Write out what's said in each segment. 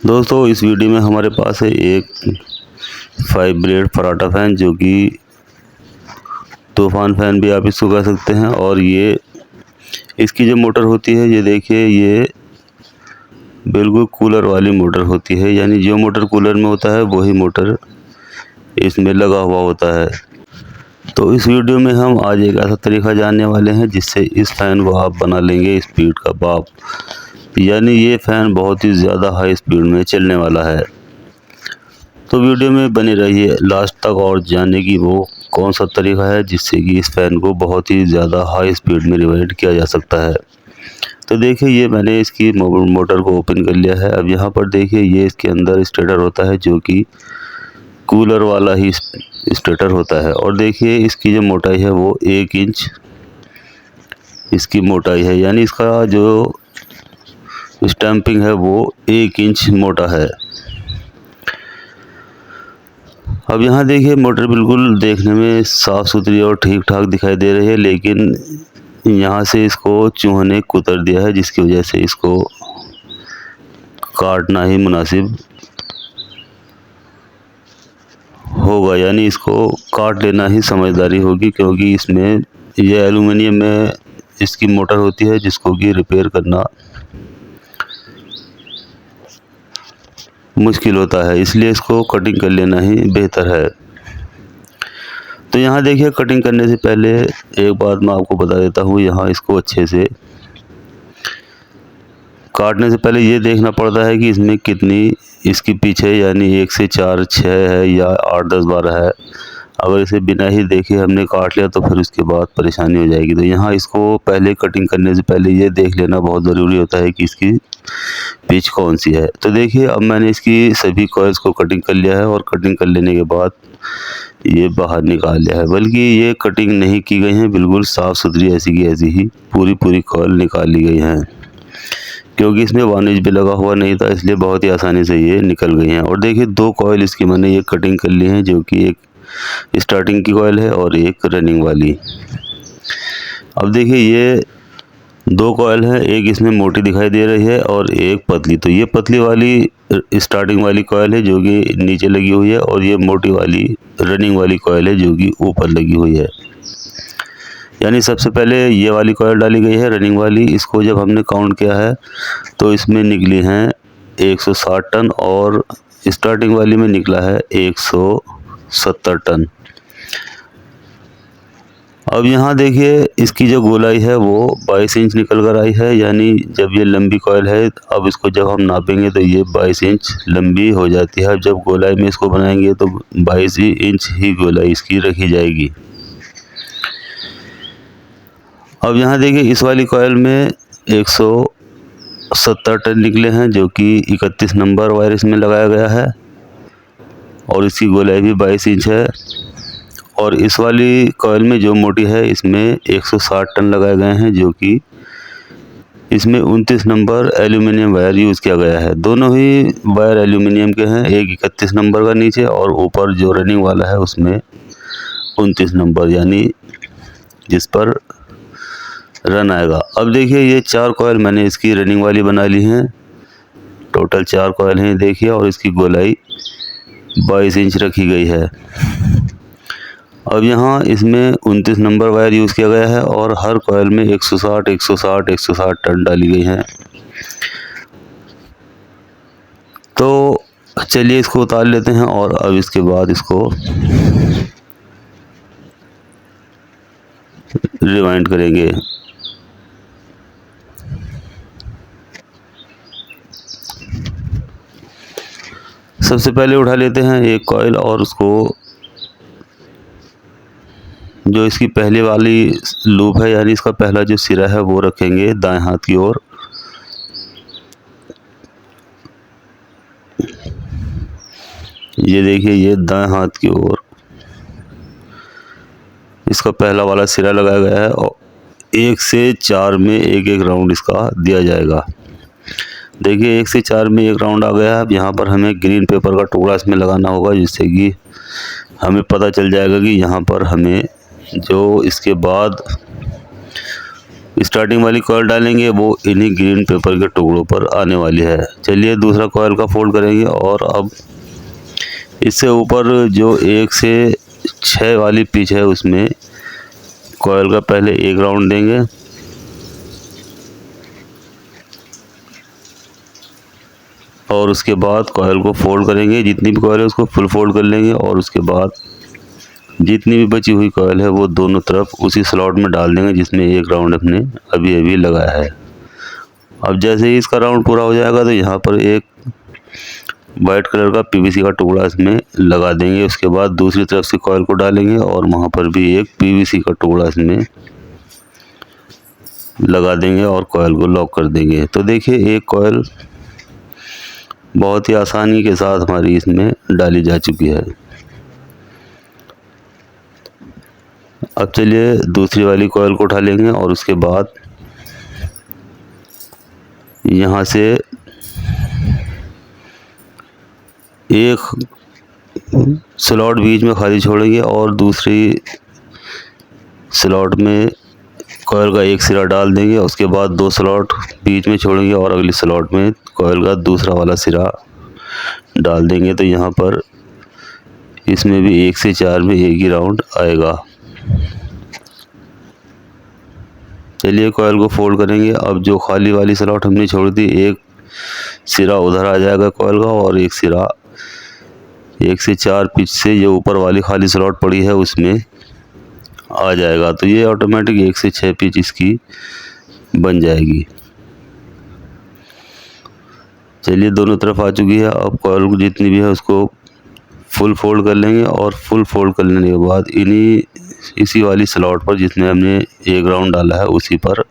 दोस्तों इस वीडियो में हमारे पास है एक 5 ब्लेड फराटा फ़ैन, जो कि तूफ़ान फ़ैन भी आप इसको कह सकते हैं। और ये इसकी जो मोटर होती है, ये देखिए, ये बिल्कुल कूलर वाली मोटर होती है। यानी जो मोटर कूलर में होता है वही मोटर इसमें लगा हुआ होता है। तो इस वीडियो में हम आज एक ऐसा तरीका जानने वाले हैं जिससे इस फ़ैन को आप बना लेंगे स्पीड का बाप। यानी ये फ़ैन बहुत ही ज़्यादा हाई स्पीड में चलने वाला है। तो वीडियो में बने रहिए लास्ट तक और जानने की वो कौन सा तरीका है जिससे कि इस फ़ैन को बहुत ही ज़्यादा हाई स्पीड में रिवाइड किया जा सकता है। तो देखिए, ये मैंने इसकी मोटर को ओपन कर लिया है। अब यहाँ पर देखिए, ये इसके अंदर स्टेटर होता है जो कि कूलर वाला ही स्टेटर होता है। और देखिए, इसकी जो मोटाई है वो 1 इंच इसकी मोटाई है। यानी इसका जो स्टैंपिंग है वो 1 इंच मोटा है। अब यहाँ देखिए, मोटर बिल्कुल देखने में साफ़ सुथरी और ठीक ठाक दिखाई दे रही है, लेकिन यहाँ से इसको चूहों ने कुतर दिया है, जिसकी वजह से इसको काटना ही मुनासिब होगा। यानी इसको काट लेना ही समझदारी होगी, क्योंकि इसमें यह एल्युमिनियम में इसकी मोटर होती है जिसको कि रिपेयर करना मुश्किल होता है, इसलिए इसको कटिंग कर लेना ही बेहतर है। तो यहाँ देखिए, कटिंग करने से पहले एक बात मैं आपको बता देता हूँ। यहाँ इसको अच्छे से काटने से पहले ये देखना पड़ता है कि इसमें कितनी इसकी पीछे, यानी 1 से 4, 6 है या 8, 10, 12 है। अगर इसे बिना ही देखे हमने काट लिया तो फिर उसके बाद परेशानी हो जाएगी। तो यहाँ इसको पहले कटिंग करने से पहले ये देख लेना बहुत ज़रूरी होता है कि इसकी पिच कौन सी है। तो देखिए, अब मैंने इसकी सभी कॉइल्स को कटिंग कर लिया है और कटिंग कर लेने के बाद ये बाहर निकाल लिया है। बल्कि ये कटिंग नहीं की गई हैं, बिल्कुल साफ़ सुथरी ऐसी की ऐसी ही पूरी कॉइल निकाल ली गई हैं, क्योंकि इसमें वार्निश भी लगा हुआ नहीं था, इसलिए बहुत ही आसानी से ये निकल गई हैं। और देखिए, 2 कॉइल इसकी मैंने ये कटिंग कर ली हैं, जो कि एक स्टार्टिंग की कॉइल है और एक रनिंग वाली। अब देखिए, ये 2 कॉइल हैं, एक इसमें मोटी दिखाई दे रही है और एक पतली। तो ये पतली वाली स्टार्टिंग वाली कॉइल है जो कि नीचे लगी हुई है, और ये मोटी वाली रनिंग वाली कॉइल है जो कि ऊपर लगी हुई है। यानी सबसे पहले ये वाली कॉइल डाली गई है, रनिंग वाली। इसको जब हमने काउंट किया है तो इसमें निकली हैं 160 टन, और स्टार्टिंग वाली में निकला है 170 टन। अब यहाँ देखिए, इसकी जो गोलाई है वो 22 इंच निकल कर आई है। यानी जब ये लंबी कॉइल है, अब इसको जब हम नापेंगे तो ये 22 इंच लंबी हो जाती है। अब जब गोलाई में इसको बनाएंगे तो 22 इंच ही गोलाई इसकी रखी जाएगी। अब यहाँ देखिए, इस वाली कॉइल में 170 टन निकले हैं, जो कि 31 नंबर वायर इसमें लगाया गया है, और इसकी गोलाई भी 22 इंच है। और इस वाली कॉइल में जो मोटी है, इसमें 160 टन लगाए गए हैं, जो कि इसमें 29 नंबर एल्यूमिनियम वायर यूज़ किया गया है। दोनों ही वायर एल्यूमिनियम के हैं, एक 31 नंबर का नीचे और ऊपर जो रनिंग वाला है उसमें 29 नंबर, यानी जिस पर रन आएगा। अब देखिए, ये 4 कॉइल मैंने इसकी रनिंग वाली बना ली हैं। टोटल 4 कॉइल हैं देखिए, और इसकी गोलाई 22 इंच रखी गई है। अब यहाँ इसमें 29 नंबर वायर यूज़ किया गया है, और हर कॉइल में 160 टन डाली गई हैं। तो चलिए इसको उतार लेते हैं, और अब इसके बाद इसको रिवाइंड करेंगे। सबसे पहले उठा लेते हैं एक कॉइल, और उसको जो इसकी पहले वाली लूप है, यानी इसका पहला जो सिरा है वो रखेंगे दाएं हाथ की ओर। ये देखिए, ये दाएं हाथ की ओर इसका पहला वाला सिरा लगाया गया है, और 1 से 4 में एक राउंड इसका दिया जाएगा। देखिए, 1 से 4 में एक राउंड आ गया है। अब यहाँ पर हमें ग्रीन पेपर का टुकड़ा इसमें लगाना होगा, जिससे कि हमें पता चल जाएगा कि यहाँ पर हमें जो इसके बाद स्टार्टिंग वाली कॉयल डालेंगे वो इन्हीं ग्रीन पेपर के टुकड़ों पर आने वाली है। चलिए दूसरा कॉयल का फोल्ड करेंगे और अब इससे ऊपर जो 1 से 6 वाली पिच है उसमें कॉयल का पहले एक राउंड देंगे और उसके बाद कॉयल को फोल्ड करेंगे। जितनी भी कॉयल है उसको फुल फोल्ड कर लेंगे और उसके बाद जितनी भी बची हुई कॉयल है वो दोनों तरफ उसी स्लॉट में डाल देंगे जिसमें एक राउंड अपने अभी लगाया है। अब जैसे ही इसका राउंड पूरा हो जाएगा तो यहाँ पर एक वाइट कलर का पीवीसी का टुकड़ा इसमें लगा देंगे। उसके बाद दूसरी तरफ से कॉयल को डालेंगे और वहाँ पर भी एक पीवीसी का टुकड़ा इसमें लगा देंगे और कॉयल को लॉक कर देंगे। तो देखिए एक कॉयल बहुत ही आसानी के साथ हमारी इसमें डाली जा चुकी है। अब चलिए दूसरी वाली कॉयल को उठा लेंगे और उसके बाद यहाँ से एक स्लॉट बीच में खाली छोड़ेंगे और दूसरी स्लॉट में कॉयल का एक सिरा डाल देंगे। उसके बाद 2 स्लॉट बीच में छोड़ेंगे और अगली स्लॉट में कॉयल का दूसरा वाला सिरा डाल देंगे। तो यहाँ पर इसमें भी 1 से 4 में एक ही राउंड आएगा। चलिए कॉयल को फोल्ड करेंगे। अब जो खाली वाली स्लॉट हमने छोड़ दी एक सिरा उधर आ जाएगा कॉयल का और एक सिरा 1 से 4 पिच से जो ऊपर वाली खाली स्लॉट पड़ी है उसमें आ जाएगा। तो ये ऑटोमेटिक 1 से 6 पिच इसकी बन जाएगी। चलिए दोनों तरफ आ चुकी है। अब कॉयल जितनी भी है उसको फुल फोल्ड कर लेंगे और फुल फोल्ड कर लेने के बाद इसी वाली स्लॉट पर जिसमें हमने एक राउंड डाला है उसी पर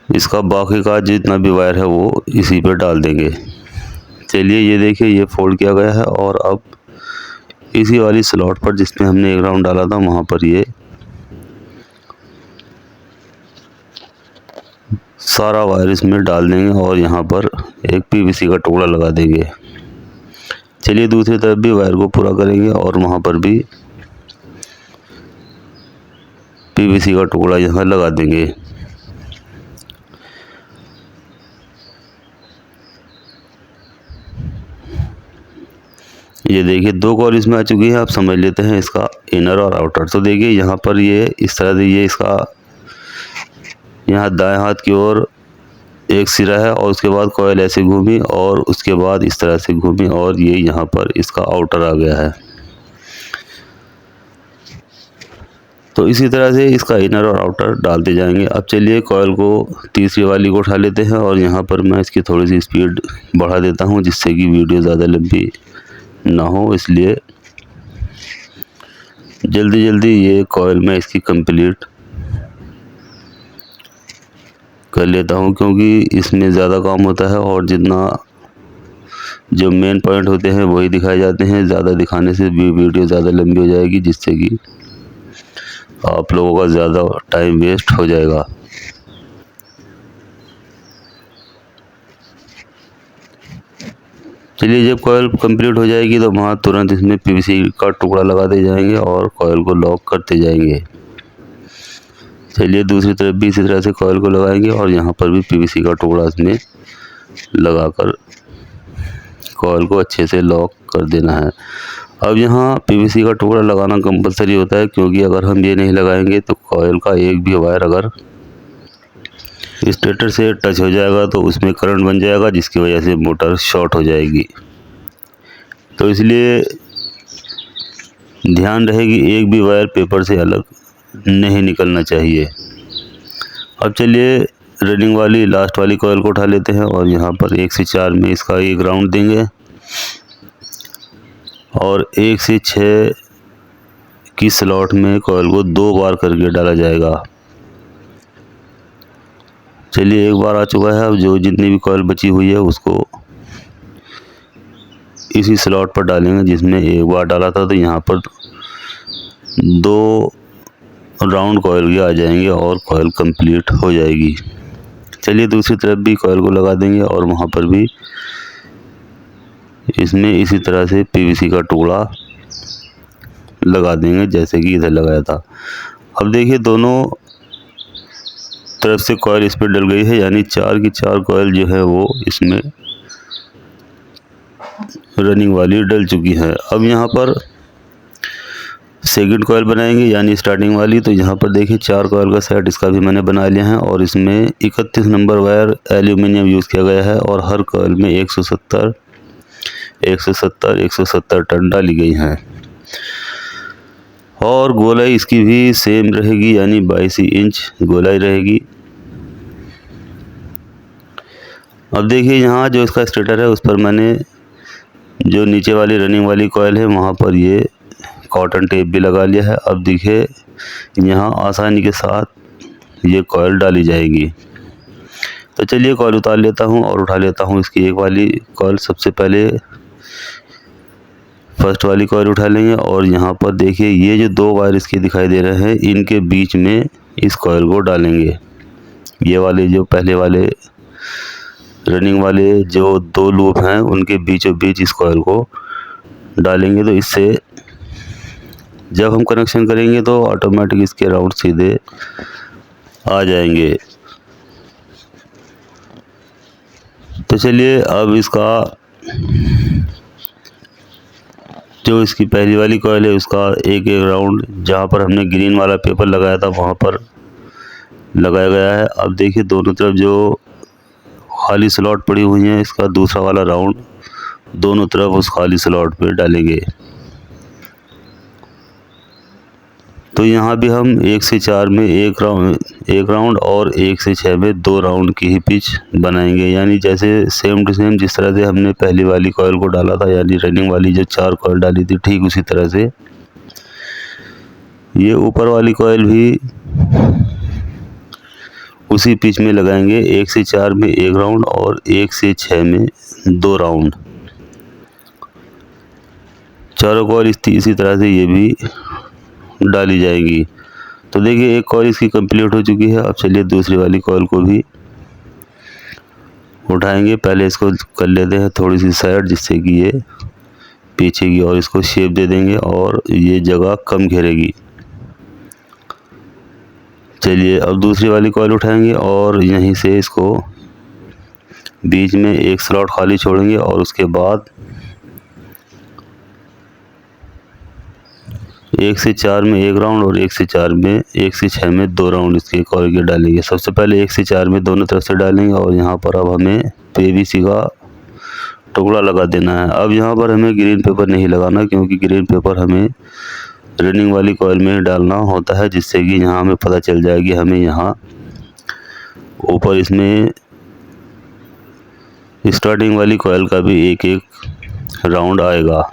इसका बाकी का जितना भी वायर है वो इसी पर डाल देंगे। चलिए ये देखिए ये फोल्ड किया गया है और अब इसी वाली स्लॉट पर जिसमें हमने एक राउंड डाला था वहाँ पर ये सारा वायर इसमें डाल देंगे और यहाँ पर एक पीवीसी का टुकड़ा लगा देंगे। चलिए दूसरी तरफ भी वायर को पूरा करेंगे और वहाँ पर भी पीवीसी का टुकड़ा यहाँ लगा देंगे। ये देखिए 2 कॉयल इसमें आ चुकी है। आप समझ लेते हैं इसका इनर और आउटर। तो देखिए यहाँ पर ये इस तरह से ये इसका यहाँ दाएं हाथ की ओर एक सिरा है और उसके बाद कॉयल ऐसे घूमी और उसके बाद इस तरह से घूमी और ये यहाँ पर इसका आउटर आ गया है। तो इसी तरह से इसका इनर और आउटर डालते जाएंगे। अब चलिए कॉयल को तीसरी वाली को उठा लेते हैं और यहाँ पर मैं इसकी थोड़ी सी स्पीड बढ़ा देता हूँ जिससे कि वीडियो ज़्यादा लंबी ना हो, इसलिए जल्दी जल्दी ये कॉयल मैं इसकी कंप्लीट कर लेता हूँ क्योंकि इसमें ज़्यादा काम होता है और जितना जो मेन पॉइंट होते हैं वही दिखाए जाते हैं। ज़्यादा दिखाने से भी वीडियो ज़्यादा लंबी हो जाएगी जिससे कि आप लोगों का ज़्यादा टाइम वेस्ट हो जाएगा। चलिए जब कॉयल कंप्लीट हो जाएगी तो वहाँ तुरंत इसमें पीवीसी का टुकड़ा लगाते जाएंगे और कॉयल को लॉक करते जाएंगे। चलिए दूसरी तरफ भी इसी तरह से कॉयल को लगाएंगे और यहाँ पर भी पीवीसी का टुकड़ा इसमें लगाकर कॉयल को अच्छे से लॉक कर देना है। अब यहाँ पीवीसी का टुकड़ा लगाना कंपलसरी होता है क्योंकि अगर हम ये नहीं लगाएंगे तो कॉयल का एक भी वायर अगर स्टेटर से टच हो जाएगा तो उसमें करंट बन जाएगा जिसकी वजह से मोटर शॉर्ट हो जाएगी। तो इसलिए ध्यान रहे कि एक भी वायर पेपर से अलग नहीं निकलना चाहिए। अब चलिए रनिंग वाली लास्ट वाली कॉयल को उठा लेते हैं और यहाँ पर 1 से 4 में इसका एक राउंड देंगे और 1 से 6 की स्लॉट में कॉयल को 2 बार करके डाला जाएगा। चलिए एक बार आ चुका है। अब जो जितनी भी कॉयल बची हुई है उसको इसी स्लॉट पर डालेंगे जिसमें एक बार डाला था। तो यहाँ पर 2 राउंड कॉयल के आ जाएंगे और कॉयल कंप्लीट हो जाएगी। चलिए दूसरी तरफ भी कॉयल को लगा देंगे और वहाँ पर भी इसमें इसी तरह से पीवीसी का टुकड़ा लगा देंगे जैसे कि इधर लगाया था। अब देखिए दोनों तरफ से कॉइल इस पर डल गई है, यानी 4 की 4 कॉइल जो है वो इसमें रनिंग वाली डल चुकी है। अब यहाँ पर सेकंड कॉइल बनाएंगे यानी स्टार्टिंग वाली। तो यहाँ पर देखिए 4 कॉइल का सेट इसका भी मैंने बना लिया है और इसमें 31 नंबर वायर एल्यूमिनियम यूज़ किया गया है और हर कॉइल में 170 टन डाली गई हैं और गोलाई इसकी भी सेम रहेगी यानी 22 इंच गोलाई रहेगी। अब देखिए यहाँ जो इसका स्टेटर है उस पर मैंने जो नीचे वाली रनिंग वाली कॉइल है वहाँ पर ये कॉटन टेप भी लगा लिया है। अब देखिए यहाँ आसानी के साथ ये कॉइल डाली जाएगी। तो चलिए कॉइल उतार लेता हूँ और उठा लेता हूँ इसकी एक वाली कॉइल। सबसे पहले फर्स्ट वाली कॉइल उठा लेंगे और यहाँ पर देखिए ये जो 2 वायर इसके दिखाई दे रहे हैं इनके बीच में इस कॉइल को डालेंगे। ये वाले जो पहले वाले रनिंग वाले जो 2 लूप हैं उनके बीचों बीच इस कॉइल को डालेंगे। तो इससे जब हम कनेक्शन करेंगे तो ऑटोमेटिक इसके राउंड सीधे आ जाएंगे। तो चलिए अब इसका जो इसकी पहली वाली कॉइल है उसका एक एक राउंड जहाँ पर हमने ग्रीन वाला पेपर लगाया था वहाँ पर लगाया गया है। अब देखिए दोनों तरफ जो खाली स्लॉट पड़ी हुई है इसका दूसरा वाला राउंड दोनों तरफ उस खाली स्लॉट पे डालेंगे। तो यहाँ भी हम 1 से 4 में एक राउंड और 1 से 6 में 2 राउंड की ही पिच बनाएंगे, यानी जैसे सेम टू सेम जिस तरह से हमने पहली वाली कॉइल को डाला था यानी रनिंग वाली जो 4 कॉइल डाली थी ठीक उसी तरह से ये ऊपर वाली कॉइल भी उसी पिच में लगाएंगे। 1 से 4 में 1 राउंड और 1 से 6 में 2 राउंड। चारों कॉइल इसी तरह से ये भी डाली जाएगी। तो देखिए एक कॉइल इसकी कंप्लीट हो चुकी है। अब चलिए दूसरी वाली कॉइल को भी उठाएंगे। पहले इसको कर लेते हैं थोड़ी सी साइड जिससे कि ये पीछे की और इसको शेप दे देंगे और ये जगह कम घेरेगी। चलिए अब दूसरी वाली कॉइल उठाएंगे और यहीं से इसको बीच में एक स्लॉट खाली छोड़ेंगे और उसके बाद 1 से 4 में 1 राउंड और 1 से 6 में 2 राउंड इसके कॉइल के डालेंगे। सबसे पहले 1 से 4 में दोनों तरफ से डालेंगे और यहाँ पर अब हमें पीवीसी का टुकड़ा लगा देना है। अब यहाँ पर हमें ग्रीन पेपर नहीं लगाना क्योंकि ग्रीन पेपर हमें रनिंग वाली कॉइल में डालना होता है जिससे कि यहाँ हमें पता चल जाए कि हमें यहाँ ऊपर इसमें स्टार्टिंग वाली कॉइल का भी एक एक राउंड आएगा,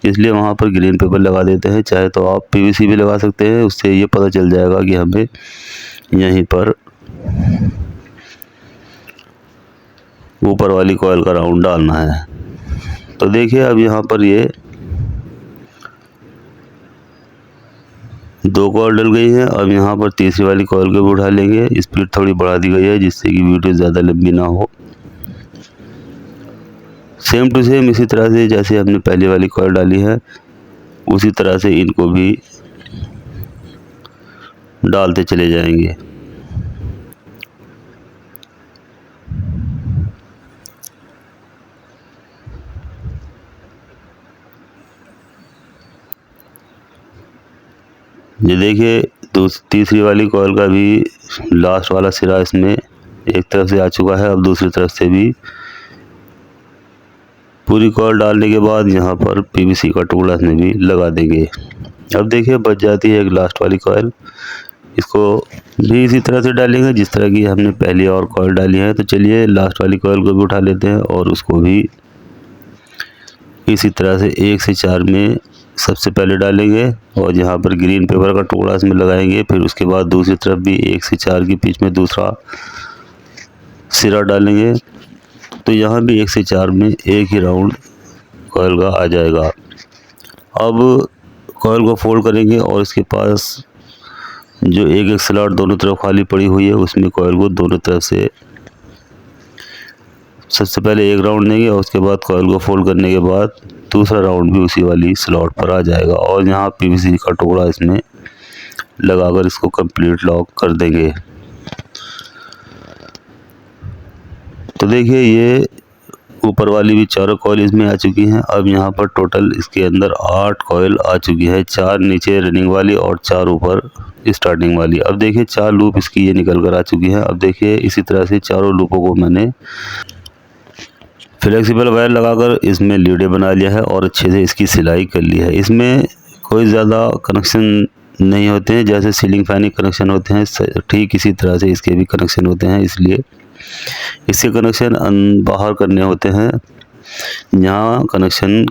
इसलिए वहाँ पर ग्रीन पेपर लगा देते हैं। चाहे तो आप पीवीसी भी लगा सकते हैं, उससे ये पता चल जाएगा कि हमें यहीं पर ऊपर वाली कॉइल का राउंड डालना है। तो देखिए अब यहाँ पर ये 2 कॉइल डल गई है। अब यहाँ पर तीसरी वाली कॉइल को भी उठा लेंगे। स्पीड थोड़ी बढ़ा दी गई है जिससे कि वीडियो ज़्यादा लंबी ना हो। सेम टू सेम इसी तरह से जैसे हमने पहली वाली कॉइल डाली है उसी तरह से इनको भी डालते चले जाएंगे। ये देखिए तीसरी वाली कॉइल का भी लास्ट वाला सिरा इसमें एक तरफ से आ चुका है। अब दूसरी तरफ से भी पूरी कॉइल डालने के बाद यहाँ पर पीवीसी का टुकड़ा इसमें भी लगा देंगे। अब देखिए बच जाती है एक लास्ट वाली कॉइल, इसको भी इसी तरह से डालेंगे जिस तरह की हमने पहली और कॉइल डाली है। तो चलिए लास्ट वाली कॉइल को भी उठा लेते हैं और उसको भी इसी तरह से 1 से 4 में सबसे पहले डालेंगे और यहाँ पर ग्रीन पेपर का टुकड़ा इसमें लगाएंगे। फिर उसके बाद दूसरी तरफ भी 1 से 4 की पिच में दूसरा सिरा डालेंगे। तो यहाँ भी 1 से 4 में एक ही राउंड कॉइल का आ जाएगा। अब कॉइल को फोल्ड करेंगे और इसके पास जो एक एक स्लॉट दोनों तरफ खाली पड़ी हुई है उसमें कॉइल को दोनों तरफ से सबसे पहले एक राउंड देंगे और उसके बाद कॉइल को फोल्ड करने के बाद दूसरा राउंड भी उसी वाली स्लॉट पर आ जाएगा और यहाँ पीवीसी का टुकड़ा इसमें लगाकर इसको कंप्लीट लॉक कर देंगे। तो देखिए ये ऊपर वाली भी चारों कॉइल इसमें आ चुकी हैं। अब यहाँ पर टोटल इसके अंदर 8 कॉइल आ चुकी है, 4 नीचे रनिंग वाली और 4 ऊपर स्टार्टिंग वाली। अब देखिए 4 लूप इसकी ये निकल कर आ चुकी है। अब देखिए इसी तरह से चारों लूपों को मैंने फ्लेक्सिबल वायर लगाकर इसमें लीडे बना लिया है और अच्छे से इसकी सिलाई कर ली है। इसमें कोई ज़्यादा कनेक्शन नहीं होते हैं, जैसे सीलिंग फैन के कनेक्शन होते हैं ठीक इसी तरह से इसके भी कनेक्शन होते हैं, इसलिए इसके कनेक्शन बाहर करने होते हैं। यहाँ कनेक्शन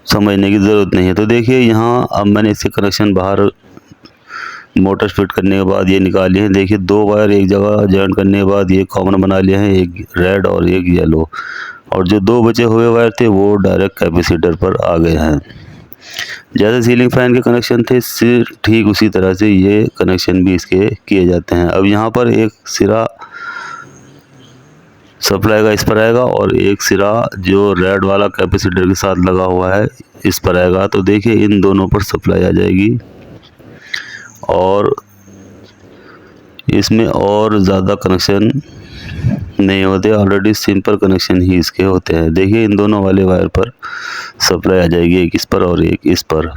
समझने की ज़रूरत नहीं है। तो देखिए यहाँ अब मैंने इसके कनेक्शन बाहर मोटर फिट करने के बाद ये निकाल लिए हैं। देखिए 2 वायर एक जगह जॉइन करने के बाद ये कॉमन बना लिए हैं, एक रेड और एक येलो, और जो 2 बचे हुए वायर थे वो डायरेक्ट कैपेसिटर पर आ गए हैं। जैसे सीलिंग फैन के कनेक्शन थे ठीक उसी तरह से ये कनेक्शन भी इसके किए जाते हैं। अब यहाँ पर एक सिरा सप्लाई का इस पर आएगा और एक सिरा जो रेड वाला कैपेसिटर के साथ लगा हुआ है इस पर आएगा। तो देखिए इन दोनों पर सप्लाई आ जाएगी और इसमें और ज़्यादा कनेक्शन नहीं होते, ऑलरेडी सिंपल कनेक्शन ही इसके होते हैं। देखिए इन दोनों वाले वायर पर सप्लाई आ जाएगी, एक इस पर और एक इस पर।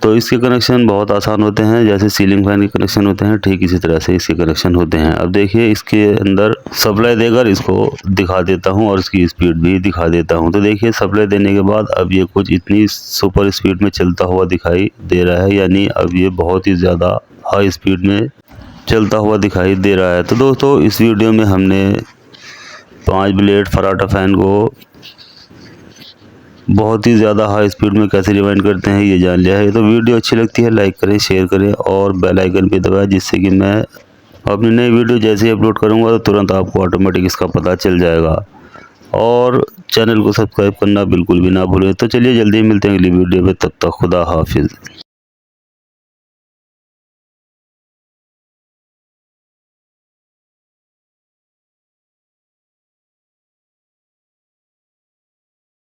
तो इसके कनेक्शन बहुत आसान होते हैं, जैसे सीलिंग फैन के कनेक्शन होते हैं ठीक इसी तरह से इसके कनेक्शन होते हैं। अब देखिए इसके अंदर सप्लाई देकर इसको दिखा देता हूं और इसकी स्पीड भी दिखा देता हूं। तो देखिए सप्लाई देने के बाद अब ये कुछ इतनी सुपर स्पीड में चलता हुआ दिखाई दे रहा है, यानी अब ये बहुत ही ज़्यादा हाई स्पीड में चलता हुआ दिखाई दे रहा है। तो दोस्तों इस वीडियो में हमने 5 ब्लेड फराटा फैन को बहुत ही ज़्यादा हाई स्पीड में कैसे रिवाइंड करते हैं ये जान लिया है। तो वीडियो अच्छी लगती है लाइक करें, शेयर करें और बेल आइकन भी दबाएं, जिससे कि मैं अपनी नई वीडियो जैसे ही अपलोड करूँगा तो तुरंत आपको ऑटोमेटिक इसका पता चल जाएगा। और चैनल को सब्सक्राइब करना बिल्कुल भी ना भूलें। तो चलिए जल्दी मिलते हैं अगली वीडियो में, तब तक खुदा हाफिज़।